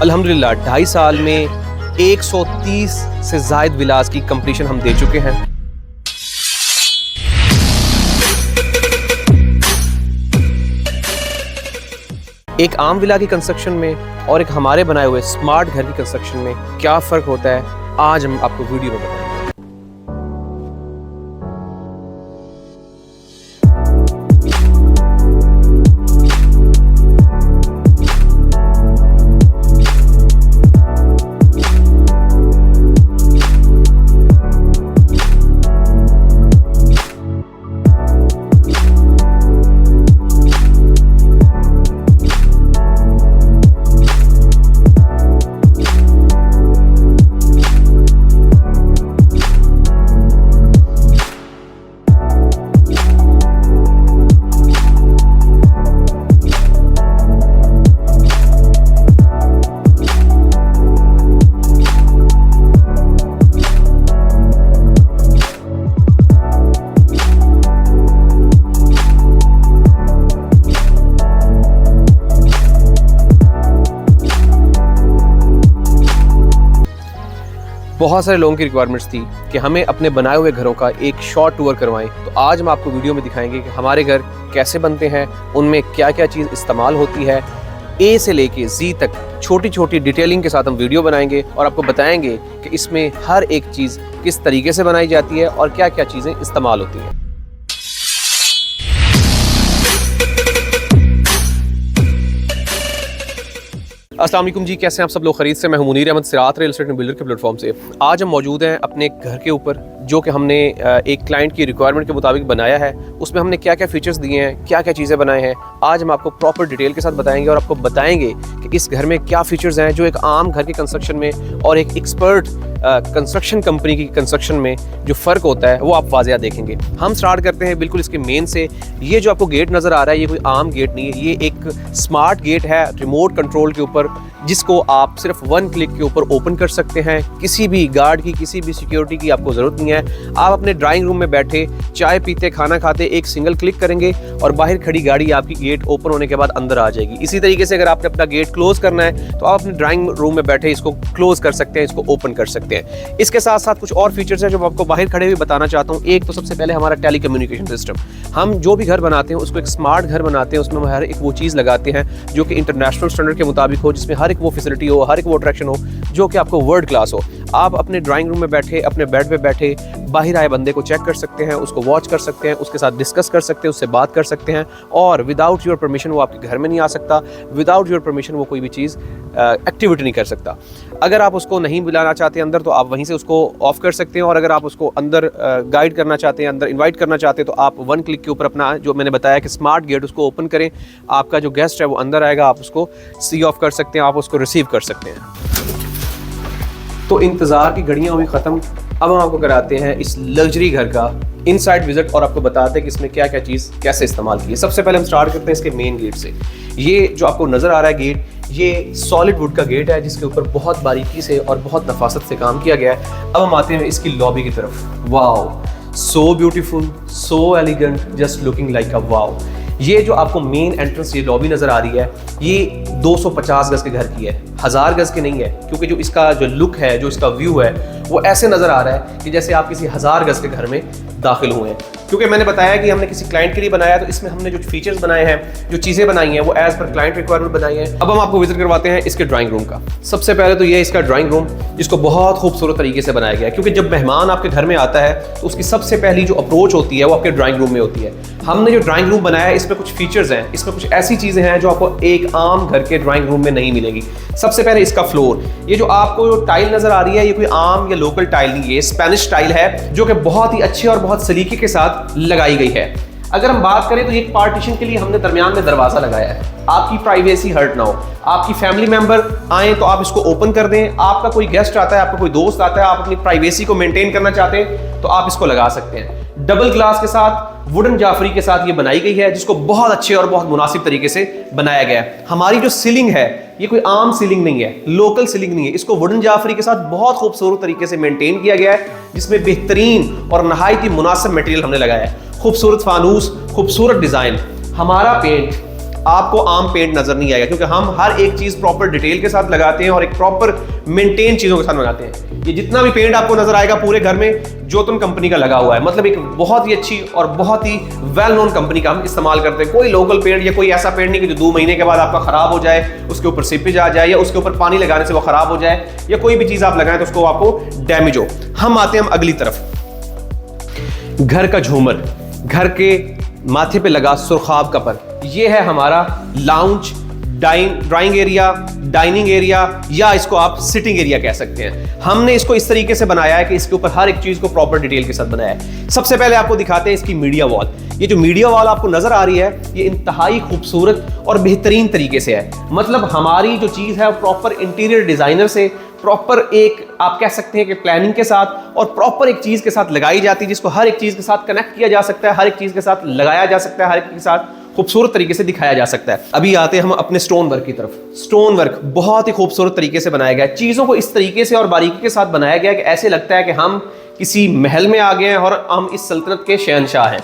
अल्हम्दुलिल्लाह 2.5 साल में 130 से ज़ायद विलास की कंप्लीशन हम दे चुके हैं। एक आम विला की कंस्ट्रक्शन में और एक हमारे बनाए हुए स्मार्ट घर की कंस्ट्रक्शन में क्या फ़र्क होता है, आज हम आपको वीडियो में बताएंगे। बहुत सारे लोगों की रिक्वायरमेंट्स थी कि हमें अपने बनाए हुए घरों का एक शॉर्ट टूर करवाएं, तो आज हम आपको वीडियो में दिखाएंगे कि हमारे घर कैसे बनते हैं, उनमें क्या क्या चीज़ इस्तेमाल होती है। ए से लेके जी तक छोटी छोटी डिटेलिंग के साथ हम वीडियो बनाएंगे और आपको बताएंगे कि इसमें हर एक चीज़ किस तरीके से बनाई जाती है और क्या क्या चीज़ें इस्तेमाल होती हैं। अस्सलाम वालेकुम जी, कैसे हैं आप सब लोग? खरीद से मैं हूं मुनीर अहमद, सिरात रियल एस्टेट बिल्डर के प्लेटफॉर्म से। आज हम मौजूद हैं अपने घर के ऊपर, जो कि हमने एक क्लाइंट की रिक्वायरमेंट के मुताबिक बनाया है। उसमें हमने क्या क्या फीचर्स दिए हैं, क्या क्या चीज़ें बनाए हैं, आज हम आपको प्रॉपर डिटेल के साथ बताएंगे और आपको बताएंगे कि इस घर में क्या फीचर्स हैं जो एक आम घर के कंस्ट्रक्शन में और एक एक्सपर्ट कंस्ट्रक्शन कंपनी की कंस्ट्रक्शन में जो फ़र्क होता है वो आप वाज़िया देखेंगे। हम स्टार्ट करते हैं बिल्कुल इसके मेन से। ये जो आपको गेट नज़र आ रहा है, ये कोई आम गेट नहीं है, ये एक स्मार्ट गेट है रिमोट कंट्रोल के ऊपर, जिसको आप सिर्फ 1 क्लिक के ऊपर ओपन कर सकते हैं। किसी भी गार्ड की, किसी भी सिक्योरिटी की आपको ज़रूरत नहीं है। आप अपने ड्राइंग रूम में बैठे चाय पीते, खाना खाते एक सिंगल क्लिक करेंगे और बाहर खड़ी गाड़ी आपकी गेट ओपन होने के बाद अंदर आ जाएगी। इसी तरीके से अगर आपने अपना गेट क्लोज करना है तो आप अपने ड्राइंग रूम में बैठे इसको क्लोज कर सकते हैं, इसको ओपन कर सकते हैं। इसके साथ साथ कुछ और फीचर्स हैं जो मैं आपको बाहर खड़े हुए बताना चाहता हूँ। एक तो सबसे पहले हमारा टेली कम्युनिकेशन सिस्टम। हम जो भी घर बनाते हैं उसको एक स्मार्ट घर बनाते हैं, उसमें हम हर एक वो चीज़ लगाते हैं जो कि इंटरनेशनल स्टैंडर्ड के मुताबिक हो, जिसमें हर एक वो फैसिलिटी हो, हर एक वो अट्रैक्शन हो जो कि आपको वर्ल्ड क्लास हो। आप अपने ड्राइंग रूम में बैठे, अपने बेड पे बैठे बाहर आए बंदे को चेक कर सकते हैं, उसको वॉच कर सकते हैं, उसके साथ डिस्कस कर सकते हैं, उससे बात कर सकते हैं और विदाउट योर परमिशन वो आपके घर में नहीं आ सकता। विदाउट योर परमिशन वो कोई भी चीज़ एक्टिविटी नहीं कर सकता। अगर आप उसको नहीं बुलाना चाहते अंदर तो आप वहीं से उसको ऑफ कर सकते हैं, और अगर आप उसको अंदर गाइड करना चाहते हैं, अंदर इन्वाइट करना चाहते हैं, तो आप 1 क्लिक के ऊपर अपना जो मैंने बताया कि स्मार्ट गेट उसको ओपन करें, आपका जो गेस्ट है वो अंदर आएगा, आप उसको सी ऑफ कर सकते हैं, आप उसको रिसीव कर सकते हैं। तो इंतज़ार की घड़ियाँ हुई ख़त्म। अब हम आपको कराते हैं इस लग्जरी घर का इनसाइड विजिट और आपको बताते हैं कि इसमें क्या क्या चीज़ कैसे इस्तेमाल की है। सबसे पहले हम स्टार्ट करते हैं इसके मेन गेट से। ये जो आपको नज़र आ रहा है गेट, ये सॉलिड वुड का गेट है जिसके ऊपर बहुत बारीकी से और बहुत नफासत से काम किया गया है। अब हम आते हैं इसकी लॉबी की तरफ। Wow, so beautiful, so elegant, just looking like a wow. ये जो आपको मेन एंट्रेंस ये लॉबी नज़र आ रही है, ये 250 गज के घर की है, 1000 गज की नहीं है, क्योंकि जो इसका जो लुक है, जो इसका व्यू है, वो ऐसे नज़र आ रहा है कि जैसे आप किसी 1000 गज के घर में दाखिल हुए हैं। क्योंकि मैंने बताया कि हमने किसी क्लाइंट के लिए बनाया है, तो इसमें हमने जो फीचर्स बनाए हैं, जो चीज़ें बनाई हैं, वो एज पर क्लाइंट रिक्वायरमेंट बनाई है। अब हम आपको विजिट करवाते हैं इसके ड्राइंग रूम का। सबसे पहले तो ये इसका ड्राइंग रूम, जिसको बहुत खूबसूरत तरीके से बनाया गया है, क्योंकि जब मेहमान आपके घर में आता है तो उसकी सबसे पहली जो अप्रोच होती है वो आपके ड्राइंग रूम में होती है। हमने जो ड्राइंग रूम बनाया है इसमें कुछ फीचर्स हैं, इसमें कुछ ऐसी चीज़ें हैं जो आपको एक आम घर के ड्राइंग रूम में नहीं मिलेंगी। सबसे पहले इसका फ्लोर, ये जो आपको टाइल नज़र आ रही है, ये कोई आम या लोकल टाइल नहीं है, ये स्पेनिश टाइल है जो कि बहुत ही अच्छे और बहुत सलीके के साथ लगाई गई है। अगर हम बात करें तो एक पार्टीशन के लिए हमने दरमियान में दरवाजा लगाया है, आपकी प्राइवेसी हर्ट ना हो। आपकी फैमिली मेंबर आए तो आप इसको ओपन कर दें, आपका कोई गेस्ट आता है, आपका कोई दोस्त आता है, आप अपनी प्राइवेसी को मेंटेन करना चाहते हैं तो आप इसको लगा सकते हैं। डबल ग्लास के साथ, वुडन जाफरी के साथ ये बनाई गई है, जिसको बहुत अच्छे और बहुत मुनासिब तरीके से बनाया गया है। हमारी जो सीलिंग है ये कोई आम सीलिंग नहीं है, लोकल सीलिंग नहीं है, इसको वुडन जाफरी के साथ बहुत खूबसूरत तरीके से मेंटेन किया गया है, जिसमें बेहतरीन और नहायत ही मुनासिब मटेरियल हमने लगाया है। खूबसूरत फानूस, खूबसूरत डिजाइन। हमारा पेंट आपको आम पेंट नजर नहीं आएगा, क्योंकि हम हर एक चीज प्रॉपर डिटेल के साथ लगाते हैं और एक प्रॉपर मेंटेन चीजों के साथ बनाते हैं। ये जितना भी पेंट आपको नजर आएगा पूरे घर में जोतन कंपनी का लगा हुआ है, मतलब एक बहुत ही अच्छी और बहुत ही वेल नोन कंपनी का हम इस्तेमाल करते हैं। कोई लोकल पेंट या कोई ऐसा पेंट नहीं कि जो 2 महीने के बाद आपका खराब हो जाए, उसके ऊपर सीपेज आ जाए या उसके ऊपर पानी लगाने से वो खराब हो जाए या कोई भी चीज आप लगाएं तो उसको आपको डैमेज हो। हम आते हैं अगली तरफ, घर का झूमर, घर के माथे पे लगा सुरखाब का पर, ये है हमारा lounge, drawing area, dining area या इसको आप सिटिंग एरिया कह सकते हैं। हमने इसको इस तरीके से बनाया है कि इसके ऊपर हर एक चीज को प्रॉपर डिटेल के साथ बनाया है। सबसे पहले आपको दिखाते हैं इसकी मीडिया वॉल। ये जो मीडिया वॉल आपको नजर आ रही है ये इंतहाई खूबसूरत और बेहतरीन तरीके से है, मतलब हमारी जो चीज है प्रॉपर इंटीरियर डिजाइनर से प्रॉपर एक आप कह सकते हैं कि प्लानिंग के साथ और प्रॉपर एक चीज के साथ लगाई जाती है, जिसको हर एक चीज के साथ कनेक्ट किया जा सकता है, हर एक चीज के साथ लगाया जा सकता है, हर एक के साथ खूबसूरत तरीके से दिखाया जा सकता है। अभी आते हैं हम अपने स्टोन वर्क की तरफ। स्टोन वर्क बहुत ही खूबसूरत तरीके से बनाया गया है, चीजों को इस तरीके से और बारीकी के साथ बनाया गया है कि ऐसे लगता है कि हम किसी महल में आ गए हैं और हम इस सल्तनत के शहंशाह हैं।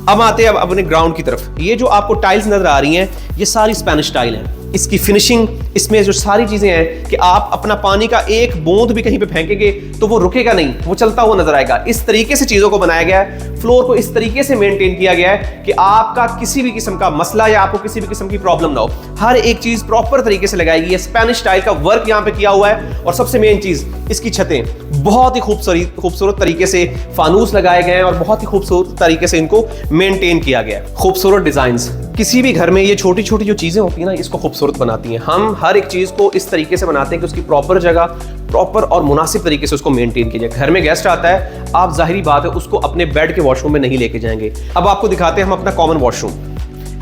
अब आते हैं अपने ग्राउंड की तरफ। ये जो आपको टाइल्स नजर आ रही हैं ये सारी स्पेनिश टाइल हैं। इसकी फिनिशिंग, इसमें जो सारी चीजें हैं कि आप अपना पानी का एक बूंद भी कहीं पे फेंकेंगे तो वो रुकेगा नहीं, वो चलता हुआ नजर आएगा। इस तरीके से चीजों को बनाया गया है, फ्लोर को इस तरीके से मेंटेन किया गया है कि आपका किसी भी किस्म का मसला या आपको किसी भी किस्म की प्रॉब्लम ना हो। हर एक चीज प्रॉपर तरीके से लगाएगी। स्पेनिश स्टाइल का वर्क यहाँ पे किया हुआ है और सबसे मेन चीज इसकी छतें बहुत ही खूबसूरत तरीके से फानूस लगाए गए हैं और बहुत ही खूबसूरत तरीके से इनको मेंटेन किया गया है। खूबसूरत डिजाइन्स, किसी भी घर में ये छोटी छोटी जो चीजें होती है ना इसको खूबसूरत बनाती हैं। हम हर एक चीज को इस तरीके से बनाते हैं कि उसकी प्रॉपर जगह प्रॉपर और मुनासिब तरीके से उसको मेंटेन कीजिए। घर में गेस्ट आता है, आप जाहिरी बात है उसको अपने बेड के वॉशरूम में नहीं लेके जाएंगे। अब आपको दिखाते हैं हम अपना कॉमन वॉशरूम।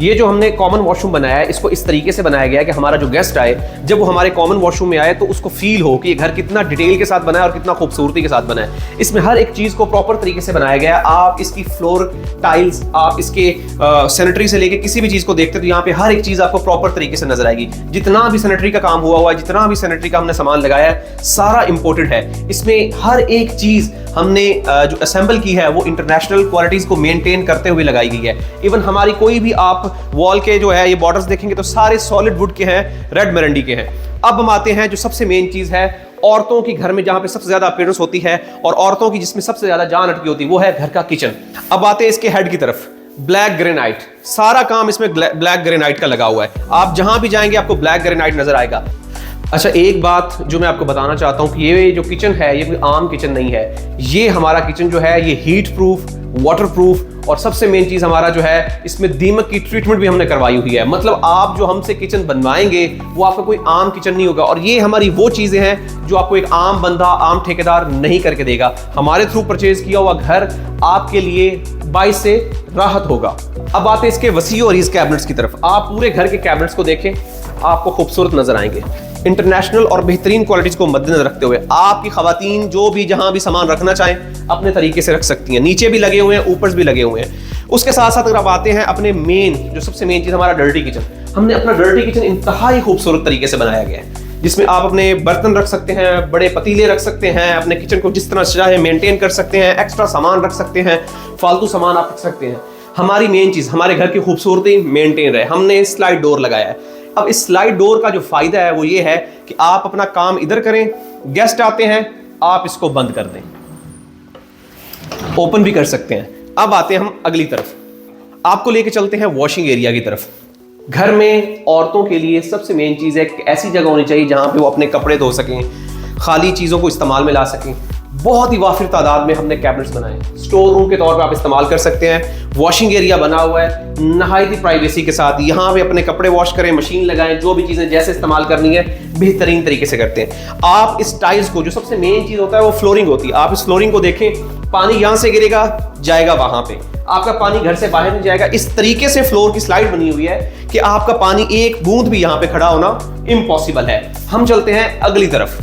ये जो हमने कॉमन वॉशरूम बनाया है इसको इस तरीके से बनाया गया है कि हमारा जो गेस्ट आए जब वो हमारे कॉमन वॉशरूम में आए तो उसको फील हो कि ये घर कितना डिटेल के साथ बना है और कितना खूबसूरती के साथ बना है। इसमें हर एक चीज को प्रॉपर तरीके से बनाया गया है। आप इसकी फ्लोर टाइल्स, आप इसके सैनिटरी से लेके किसी भी चीज को देखते तो यहाँ पे हर एक चीज आपको प्रॉपर तरीके से नजर आएगी। जितना भी सैनिटरी का काम हुआ है, जितना भी सैनिटरी का हमने सामान लगाया है सारा इंपोर्टेड है। इसमें हर एक चीज हमने जो असेंबल की है वो इंटरनेशनल क्वालिटीज को मेंटेन करते हुए लगाई गई है। इवन हमारी कोई भी आप वॉल के जो है ये बॉर्डर्स देखेंगे तो सारे सॉलिड वुड के हैं, रेड मेरेंडी के हैं। अब हम आते हैं जो सबसे मेन चीज है औरतों की घर में जहां पे सबसे ज्यादा अपीयरेंस होती है और औरतों की जिसमें सबसे ज्यादा जान अटकी होती है वो है घर का किचन। अब आते हैं इसके हेड की तरफ। ब्लैक ग्रेनाइट, सारा काम इसमें ब्लैक ग्रेनाइट का लगा हुआ है। आप जहां भी जाएंगे आपको ब्लैक ग्रेनाइट नजर आएगा। अच्छा, एक बात जो मैं आपको बताना चाहता हूं कि ये जो किचन है ये कोई आम किचन नहीं है। ये हमारा किचन जो है ये हीट प्रूफ, वाटर प्रूफ और सबसे मेन चीज हमारा जो है इसमें दीमक की ट्रीटमेंट भी हमने करवाई हुई है। मतलब आप जो हमसे किचन बनवाएंगे वो आपका कोई आम किचन नहीं होगा। और ये हमारी वो चीजें हैं जो आपको एक आम बंदा, आम ठेकेदार नहीं करके देगा। हमारे थ्रू परचेज किया हुआ घर आपके लिए बाइस से राहत होगा। अब आते हैं इसके वसी और इस कैबिनेट्स की तरफ। आप पूरे घर के कैबिनेट्स को देखें, आपको खूबसूरत नजर आएंगे। इंटरनेशनल और बेहतरीन क्वालिटीज को मद्देनजर रखते हुए आपकी खवातीन जो भी जहां भी सामान रखना चाहें अपने तरीके से रख सकती हैं। नीचे भी लगे हुए हैं, ऊपर भी लगे हुए हैं। उसके साथ साथ अगर आप आते हैं अपने मेन जो सबसे मेन चीज हमारा डर्टी किचन, हमने अपना डर्टी किचन इंतहाई खूबसूरत तरीके से बनाया गया है जिसमें आप अपने बर्तन रख सकते हैं, बड़े पतीले रख सकते हैं, अपने किचन को जिस तरह चाहे मेंटेन कर सकते हैं, एक्स्ट्रा सामान रख सकते हैं, फालतू सामान आप रख सकते हैं। हमारी मेन चीज हमारे घर की खूबसूरती मेंटेन रहे, हमने स्लाइड डोर लगाया है। अब इस स्लाइड डोर का जो फायदा है वो ये है कि आप अपना काम इधर करें, गेस्ट आते हैं आप इसको बंद कर दें, ओपन भी कर सकते हैं। अब आते हैं हम अगली तरफ, आपको लेके चलते हैं वॉशिंग एरिया की तरफ। घर में औरतों के लिए सबसे मेन चीज है कि ऐसी जगह होनी चाहिए जहां पे वो अपने कपड़े धो सकें, खाली चीजों को इस्तेमाल में ला सकें। बहुत ही वाफिर तादाद में हमने कैबिनेट्स बनाए, स्टोर रूम के तौर पर आप इस्तेमाल कर सकते हैं। वॉशिंग एरिया बना हुआ है नहायती प्राइवेसी के साथ, यहाँ पे अपने कपड़े वॉश करें, मशीन लगाएं, जो भी चीजें जैसे इस्तेमाल करनी है बेहतरीन तरीके से करते हैं। आप इस टाइल्स को, जो सबसे मेन चीज होता है वो फ्लोरिंग होती है, आप इस फ्लोरिंग को देखें, पानी यहां से गिरेगा जाएगा वहां पे, आपका पानी घर से बाहर नहीं जाएगा। इस तरीके से फ्लोर की स्लाइड बनी हुई है कि आपका पानी एक बूंद भी यहां पे खड़ा होना इम्पॉसिबल है। हम चलते हैं अगली तरफ।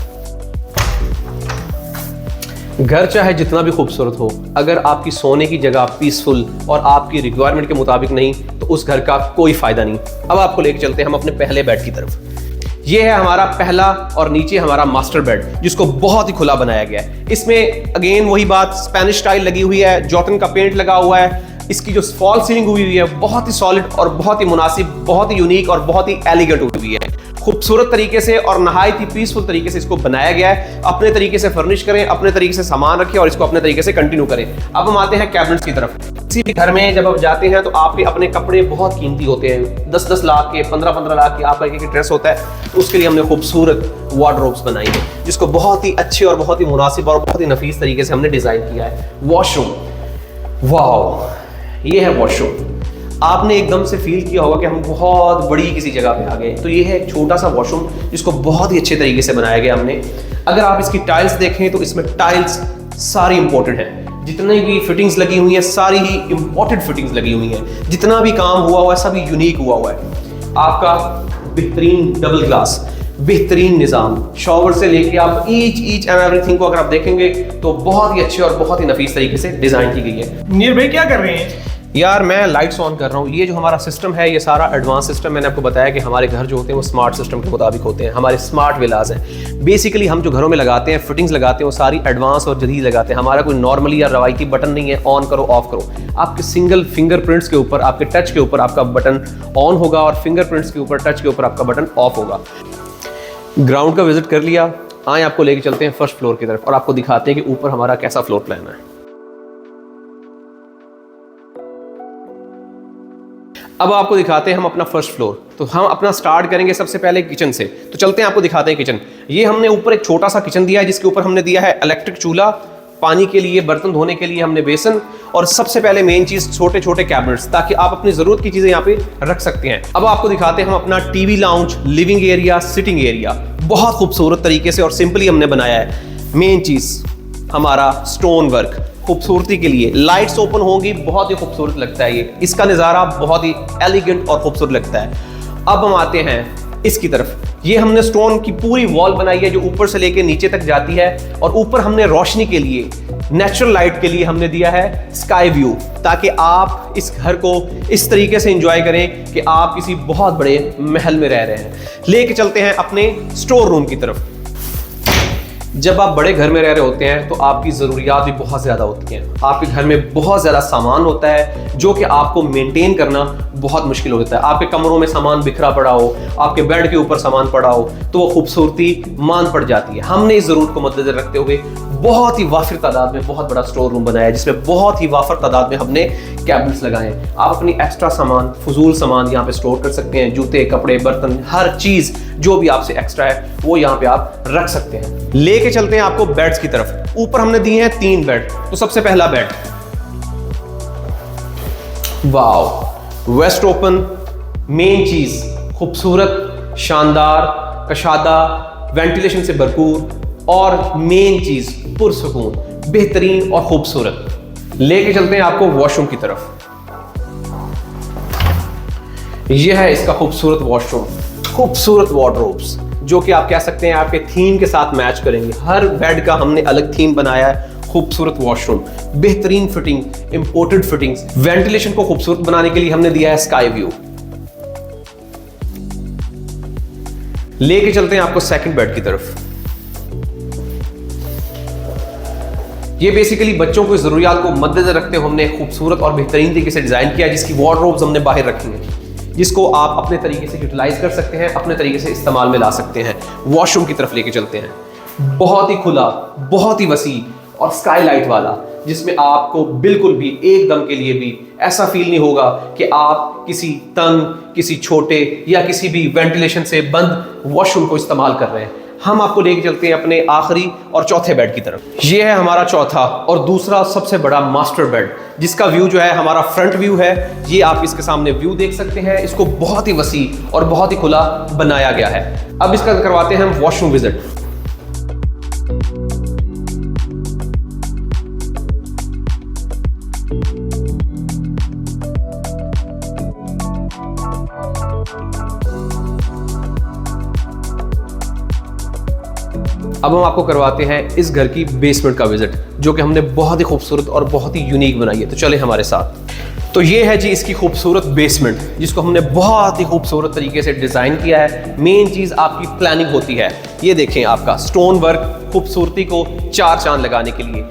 घर चाहे जितना भी खूबसूरत हो, अगर आपकी सोने की जगह पीसफुल और आपकी रिक्वायरमेंट के मुताबिक नहीं तो उस घर का कोई फायदा नहीं। अब आपको लेके चलते हैं हम अपने पहले बेड की तरफ। ये है हमारा पहला और नीचे हमारा मास्टर बेड जिसको बहुत ही खुला बनाया गया है। इसमें अगेन वही बात, स्पेनिश स्टाइल लगी हुई है, जॉर्डन का पेंट लगा हुआ है, इसकी जो फॉल सीलिंग हुई है बहुत ही सॉलिड और बहुत ही मुनासिब, बहुत ही यूनिक और बहुत ही एलिगेंट हुई है। खूबसूरत तरीके से और नहायत ही पीसफुल तरीके से इसको बनाया गया है। अपने तरीके से फर्निश करें, अपने तरीके से सामान रखें और इसको अपने तरीके से कंटिन्यू करें। अब हम आते हैं कैबिनेट्स की तरफ। किसी भी घर में जब आप जाते हैं तो आपके अपने कपड़े बहुत कीमती होते हैं, 10-10 लाख के, 15-15 लाख के आपका एक ड्रेस होता है। तो उसके लिए हमने खूबसूरत वार्डरोब्स बनाई है जिसको बहुत ही अच्छे और बहुत ही मुनासिब और बहुत ही नफीस तरीके से हमने डिजाइन किया है। वॉशरूम, वाह, ये है वॉशरूम। आपने एकदम से फील किया होगा कि हम बहुत बड़ी किसी जगह पे आ गए। तो ये है एक छोटा सा वॉशरूम जिसको बहुत ही अच्छे तरीके से बनाया गया हमने। अगर आप इसकी टाइल्स देखें तो इसमें टाइल्स सारी इंपोर्टेड है। जितनी भी फिटिंग्स लगी हुई है सारी ही इंपोर्टेड फिटिंग्स लगी हुई है। जितना भी काम हुआ है सब यूनिक हुआ है। आपका बेहतरीन डबल ग्लास, बेहतरीन निज़ाम, शॉवर से लेके आप ईच एंड एवरीथिंग को अगर आप देखेंगे तो बहुत ही अच्छे और बहुत ही नफीस तरीके से डिजाइन की गई है। मुनीर भाई क्या कर रहे हैं? यार मैं लाइट्स ऑन कर रहा हूँ। ये जो हमारा सिस्टम है ये सारा एडवांस सिस्टम। मैंने आपको बताया कि हमारे घर जो होते हैं वो स्मार्ट सिस्टम के मुताबिक होते हैं। हमारे स्मार्ट विलास हैं। बेसिकली हम जो घरों में लगाते हैं, फिटिंग्स लगाते हैं, वो सारी एडवांस और जदीद लगाते हैं। हमारा कोई नॉर्मली या रवायती बटन नहीं है ऑन करो ऑफ करो। आपके सिंगल फिंगरप्रिंट्स के ऊपर, आपके टच के ऊपर आपका बटन ऑन होगा और फिंगरप्रिंट्स के ऊपर, टच के ऊपर आपका बटन ऑफ होगा। ग्राउंड का विजिट कर लिया, आए आपको लेके चलते हैं फर्स्ट फ्लोर की तरफ और आपको दिखाते हैं कि ऊपर हमारा कैसा फ्लोर प्लान है। अब आपको दिखाते हैं हम अपना फर्स्ट फ्लोर। तो हम अपना स्टार्ट करेंगे सबसे पहले किचन से। तो चलते हैं, आपको दिखाते हैं किचन। ये हमने ऊपर एक छोटा सा किचन दिया है जिसके ऊपर हमने दिया है इलेक्ट्रिक चूल्हा, पानी के लिए, बर्तन धोने के लिए हमने बेसन, और सबसे पहले मेन चीज छोटे छोटे कैबिनेट्स, ताकि आप अपनी जरूरत की चीजें यहाँ पे रख सकते हैं। अब आपको दिखाते हैं हम अपना TV lounge, living area, sitting area. बहुत खूबसूरत तरीके से और सिंपली हमने बनाया है। मेन चीज हमारा स्टोन वर्क, खूबसूरती के लिए। लाइट्स ओपन होंगी, बहुत ही खूबसूरत लगता है ये। इसका नज़ारा बहुत ही एलिगेंट और खूबसूरत लगता है। अब हम आते हैं इसकी तरफ। ये हमने स्टोन की पूरी वॉल बनाई है जो ऊपर से लेके नीचे तक जाती है, और ऊपर हमने रोशनी के लिए, नेचुरल लाइट के लिए हमने दिया है स्काई व्यू, ताकि आप इस घर को इस तरीके से एंजॉय करें कि आप किसी बहुत बड़े महल में रह रहे हैं। लेके चलते हैं अपने स्टोर रूम की तरफ। जब आप बड़े घर में रह रहे होते हैं तो आपकी ज़रूरियात भी बहुत ज़्यादा होती हैं। आपके घर में बहुत ज़्यादा सामान होता है जो कि आपको मेंटेन करना बहुत मुश्किल होता है। आपके कमरों में सामान बिखरा पड़ा हो, आपके बेड के ऊपर सामान पड़ा हो, तो वो खूबसूरती मान पड़ जाती है। हमने इस ज़रूरत को मद्देनजर रखते हुए बहुत ही वाफिर तादाद में बहुत बड़ा स्टोर रूम बनाया है, जिसमें बहुत ही वाफिर तादाद में हमने कैबिनेट्स लगाए हैं। आप अपनी एक्स्ट्रा सामान, फजूल सामान यहाँ पे स्टोर कर सकते हैं। जूते, कपड़े, बर्तन, हर चीज़ जो भी आपसे एक्स्ट्रा है वो यहाँ पे आप रख सकते हैं। लेके चलते हैं आपको बेड्स की तरफ। ऊपर हमने दिए हैं 3 बेड। तो सबसे पहला bed, wow, waste open, main चीज खूबसूरत, शानदार, कशादा, वेंटिलेशन से भरपूर, और मेन चीज पुरसुकून, बेहतरीन और खूबसूरत। लेके चलते हैं आपको वॉशरूम की तरफ। यह है इसका खूबसूरत वॉशरूम, खूबसूरत वार्डरोब्स जो कि आप कह सकते हैं आपके थीम के साथ मैच करेंगे। हर बेड का हमने अलग थीम बनाया है। खूबसूरत वॉशरूम, बेहतरीन फिटिंग, इंपोर्टेड फिटिंग्स। वेंटिलेशन को खूबसूरत बनाने के लिए हमने दिया है स्काई व्यू। लेके चलते हैं आपको सेकंड बेड की तरफ। ये बेसिकली बच्चों की जरूरियात को मद्देनजर रखते हुए हमने खूबसूरत और बेहतरीन तरीके से डिजाइन किया है, जिसकी वार्डरोब्स हमने बाहर रखी हैं, जिसको आप अपने तरीके से यूटिलाइज कर सकते हैं, अपने तरीके से इस्तेमाल में ला सकते हैं। वॉशरूम की तरफ लेके चलते हैं। बहुत ही खुला, बहुत ही वसी और स्काईलाइट वाला, जिसमें आपको बिल्कुल भी एकदम के लिए भी ऐसा फील नहीं होगा कि आप किसी तंग, किसी छोटे या किसी भी वेंटिलेशन से बंद वॉशरूम को इस्तेमाल कर रहे हैं। हम आपको लेके चलते हैं अपने आखिरी और चौथे बेड की तरफ। ये है हमारा चौथा और दूसरा सबसे बड़ा मास्टर बेड, जिसका व्यू जो है हमारा फ्रंट व्यू है। ये आप इसके सामने व्यू देख सकते हैं। इसको बहुत ही वसी और बहुत ही खुला बनाया गया है। अब इसका करवाते हैं हम वॉशरूम विजिट। अब हम आपको करवाते हैं इस घर की बेसमेंट का विजिट, जो कि हमने बहुत ही खूबसूरत और बहुत ही यूनिक बनाई है। तो चले हमारे साथ। तो ये है जी इसकी खूबसूरत बेसमेंट, जिसको हमने बहुत ही खूबसूरत तरीके से डिजाइन किया है। मेन चीज आपकी प्लानिंग होती है। ये देखें, आपका स्टोन वर्क खूबसूरती को 4 चांद लगाने के लिए।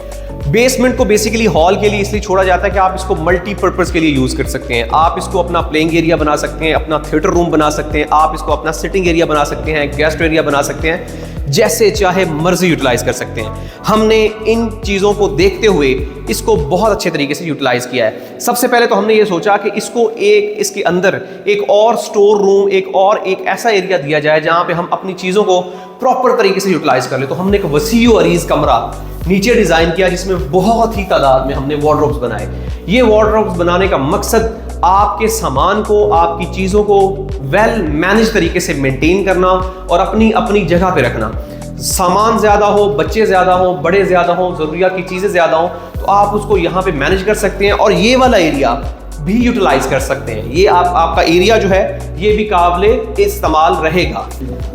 बेसमेंट को बेसिकली हॉल के लिए इसलिए छोड़ा जाता है कि आप इसको मल्टीपर्पज़ के लिए यूज़ कर सकते हैं। आप इसको अपना प्लेइंग एरिया बना सकते हैं, अपना थिएटर रूम बना सकते हैं, आप इसको अपना सिटिंग एरिया बना सकते हैं, गेस्ट एरिया बना सकते हैं, जैसे चाहे मर्जी यूटिलाइज कर सकते हैं। हमने इन चीज़ों को देखते हुए इसको बहुत अच्छे तरीके से यूटिलाइज किया है। सबसे पहले तो हमने ये सोचा कि इसको इसके अंदर एक और स्टोर रूम, एक ऐसा एरिया दिया जाए जहां पे हम अपनी चीज़ों को प्रॉपर तरीके से यूटिलाइज कर ले। तो हमने एक वसी व अरीज कमरा नीचे डिज़ाइन किया जिसमें बहुत ही तादाद में हमने वार्डरोब्स बनाए। ये वार्डरोब्स बनाने का मकसद आपके सामान को, आपकी चीज़ों को वेल मैनेज तरीके से मेंटेन करना और अपनी अपनी जगह पे रखना। सामान ज़्यादा हो, बच्चे ज़्यादा हो, बड़े ज़्यादा हो, ज़रूरियात की चीज़ें ज़्यादा हो, तो आप उसको यहाँ पे मैनेज कर सकते हैं और ये वाला एरिया भी यूटिलाइज कर सकते हैं। ये आपका एरिया जो है ये भी काबिले इस्तेमाल रहेगा।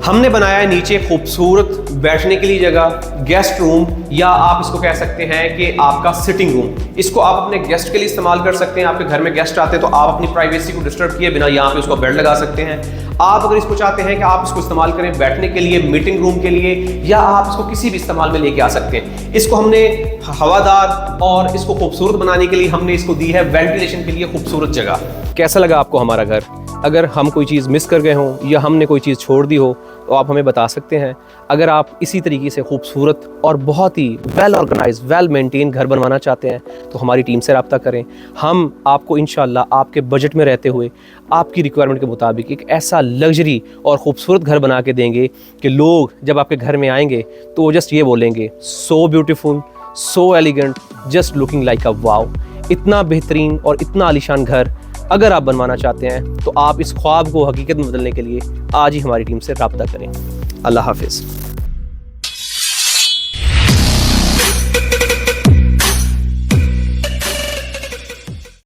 हमने बनाया है नीचे खूबसूरत बैठने के लिए जगह, गेस्ट रूम, या आप इसको कह सकते हैं कि आपका सिटिंग रूम। इसको आप अपने गेस्ट के लिए इस्तेमाल कर सकते हैं। आपके घर में गेस्ट आते हैं तो आप अपनी प्राइवेसी को डिस्टर्ब किए बिना यहाँ पे उसको बेड लगा सकते हैं। आप अगर इसको चाहते हैं कि आप इसको इस्तेमाल करें बैठने के लिए, मीटिंग रूम के लिए, या आप इसको किसी भी इस्तेमाल में लेके आ सकते हैं। इसको हमने हवादार और इसको खूबसूरत बनाने के लिए हमने इसको दी है वेंटिलेशन के लिए खूबसूरत जगह। कैसा लगा आपको हमारा घर? अगर हम कोई चीज़ मिस कर गए हों या हमने कोई चीज़ छोड़ दी हो तो आप हमें बता सकते हैं। अगर आप इसी तरीके से खूबसूरत और बहुत ही वेल ऑर्गेनाइज, वेल मेंटेन घर बनवाना चाहते हैं तो हमारी टीम से रब्ता करें। हम आपको इंशाल्लाह आपके बजट में रहते हुए आपकी रिक्वायरमेंट के मुताबिक एक ऐसा लग्जरी और ख़ूबसूरत घर बना के देंगे कि लोग जब आपके घर में आएंगे तो वो जस्ट ये बोलेंगे, so beautiful, so elegant, just looking like a wow. इतना बेहतरीन और इतना आलीशान घर अगर आप बनवाना चाहते हैं तो आप इस ख्वाब को हकीकत में बदलने के लिए आज ही हमारी टीम से रब्ता करें। अल्लाह हाफिज़।